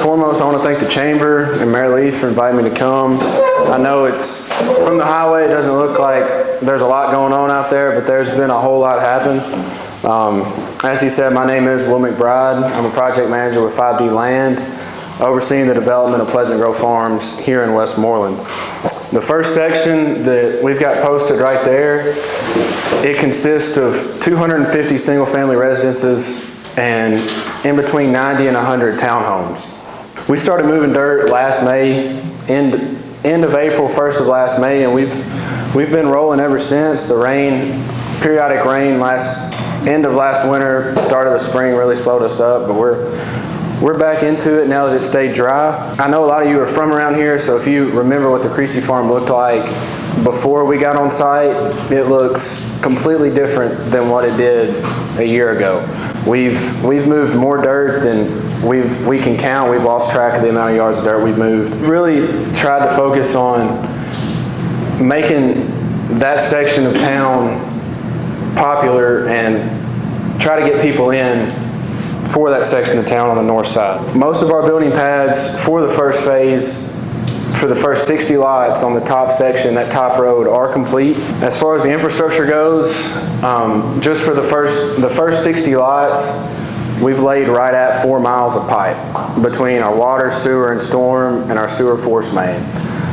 foremost, I want to thank the Chamber and Mayor Leith for inviting me to come. I know it's, from the highway, it doesn't look like there's a lot going on out there, but there's been a whole lot happen. As he said, my name is Will McBride. I'm a project manager with 5D Land, overseeing the development of Pleasant Grove Farms here in Westmoreland. The first section that we've got posted right there, it consists of 250 single-family residences and in between 90 and 100 townhomes. We started moving dirt last May, end of April, 1st of last May, and we've been rolling ever since. The rain, periodic rain end of last winter, start of the spring really slowed us up, but we're back into it now that it stayed dry. I know a lot of you are from around here, so if you remember what the Creasy Farm looked like before we got on site, it looks completely different than what it did a year ago. We've moved more dirt than we can count. We've lost track of the amount of yards of dirt we've moved. We really tried to focus on making that section of town popular and try to get people in for that section of town on the north side. Most of our building pads for the first phase, for the first 60 lots on the top section, that top road, are complete. As far as the infrastructure goes, just for the first 60 lots, we've laid right at 4 miles of pipe between our water, sewer, and storm and our sewer force main.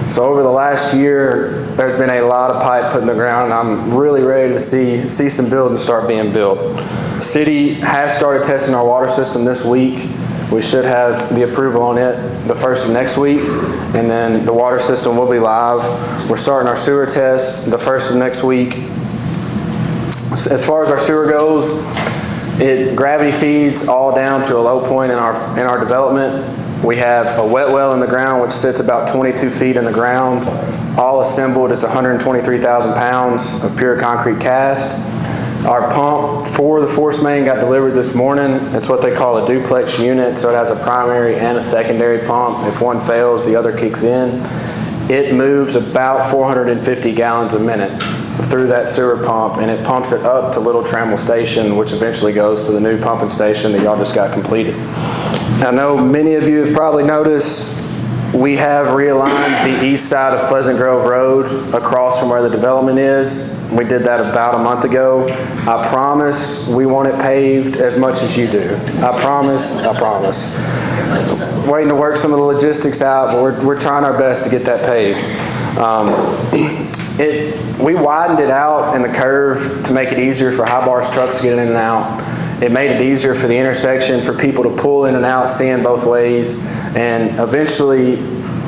So over the last year, there's been a lot of pipe put in the ground, and I'm really ready to see some buildings start being built. The city has started testing our water system this week. We should have the approval on it the first of next week, and then the water system will be live. We're starting our sewer test the first of next week. As far as our sewer goes, it gravity feeds all down to a low point in our development. We have a wet well in the ground which sits about 22 feet in the ground. All assembled, it's 123,000 pounds of pure concrete cast. Our pump for the force main got delivered this morning. It's what they call a duplex unit, so it has a primary and a secondary pump. If one fails, the other kicks in. It moves about 450 gallons a minute through that sewer pump, and it pumps it up to Little Trammell Station, which eventually goes to the new pumping station that y'all just got completed. I know many of you have probably noticed we have realigned the east side of Pleasant Grove Road across from where the development is. We did that about a month ago. I promise we want it paved as much as you do. I promise. Waiting to work some of the logistics out, but we're trying our best to get that paved. We widened it out in the curve to make it easier for high bars trucks to get in and out. It made it easier for the intersection for people to pull in and out, seeing both ways. And eventually,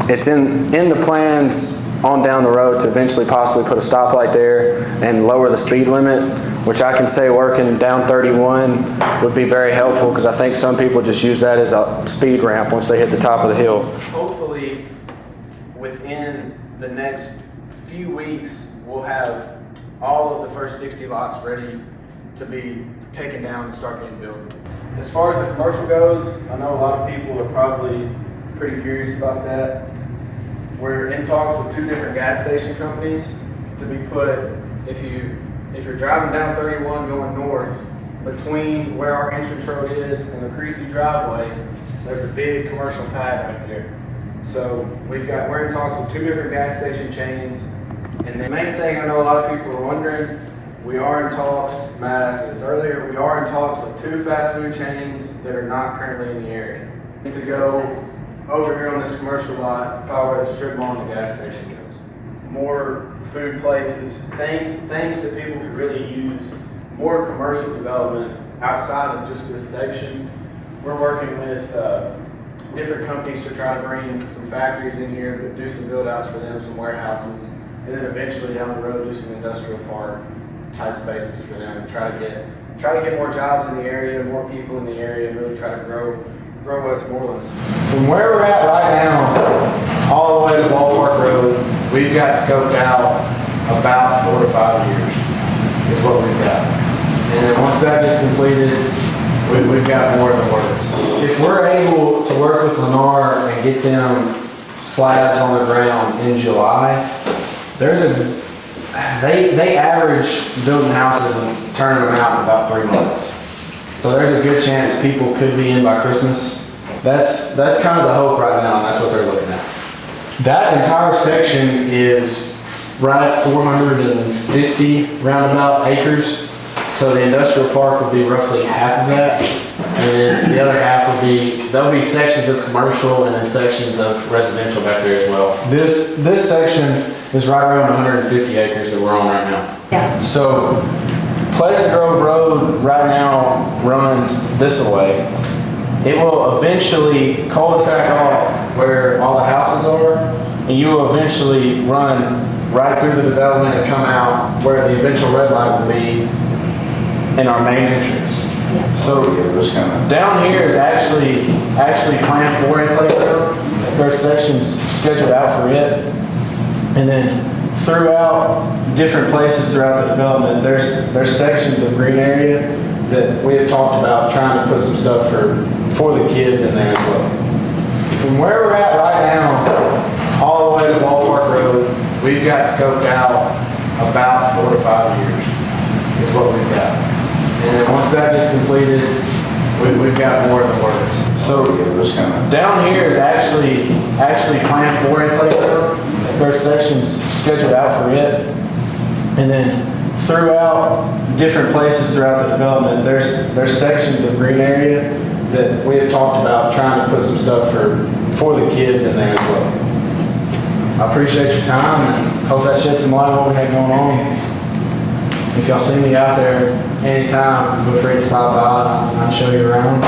it's in the plans on down the road to eventually possibly put a stoplight there and lower the speed limit, which I can say working down 31 would be very helpful, because I think some people just use that as a speed ramp once they hit the top of the hill. Hopefully, within the next few weeks, we'll have all of the first 60 lots ready to be taken down and start getting built. As far as the commercial goes, I know a lot of people are probably pretty curious about that. We're in talks with 2 different gas station companies to be put, if you're driving down 31 going north, between where our entrance road is and the Creasy driveway, there's a big commercial pad right there. So we're in talks with 2 different gas station chains. And the main thing I know a lot of people are wondering, we are in talks, Matt asked this earlier, we are in talks with 2 fast food chains that are not currently in the area to go over here on this commercial lot, probably where the strip mall and the gas station goes. More food places, things that people could really use, more commercial development outside of just this section. We're working with different companies to try to bring some factories in here, do some build outs for them, some warehouses, and then eventually down the road do some industrial park type spaces for them, and try to get more jobs in the area, more people in the area, and really try to grow Westmoreland. From where we're at right now, all the way to Ballpark Road, we've got scoped out about 4 to 5 years is what we've got. And then once that gets completed, we've got more in the works. If we're able to work with Lennar and get them slabs on the ground in July, they average building houses and turning them out in about 3 months. So there's a good chance people could be in by Christmas. That's kind of the hope right now, and that's what they're looking at. That entire section is right at 450 roundabout acres. So the industrial park would be roughly half of that. And then the other half would be, there'll be sections of commercial and then sections of residential back there as well. This section is right around 150 acres that we're on right now. Yeah. So Pleasant Grove Road right now runs this way. It will eventually cul-de-sac off where all the houses are, and you will eventually run right through the development and come out where the eventual red light will be in our main entrance. So down here is actually planned for a playground. There's sections scheduled out for it, and then throughout different places throughout the development, there's sections of green area that we have talked about trying to put some stuff for the kids in there as well. From where we're at right now, all the way to Ballpark Road, we've got scoped out about 4 to 5 years is what we've got. And then once that is completed, we've got more in the works. So down here is actually planned for a playground. There's sections scheduled out for it. And then throughout different places throughout the development, there's sections of green area that we have talked about trying to put some stuff for the kids in there as well. I appreciate your time and hope that shed some light on what we had going on. If y'all see me out there anytime, feel free to stop by and I'll show you around.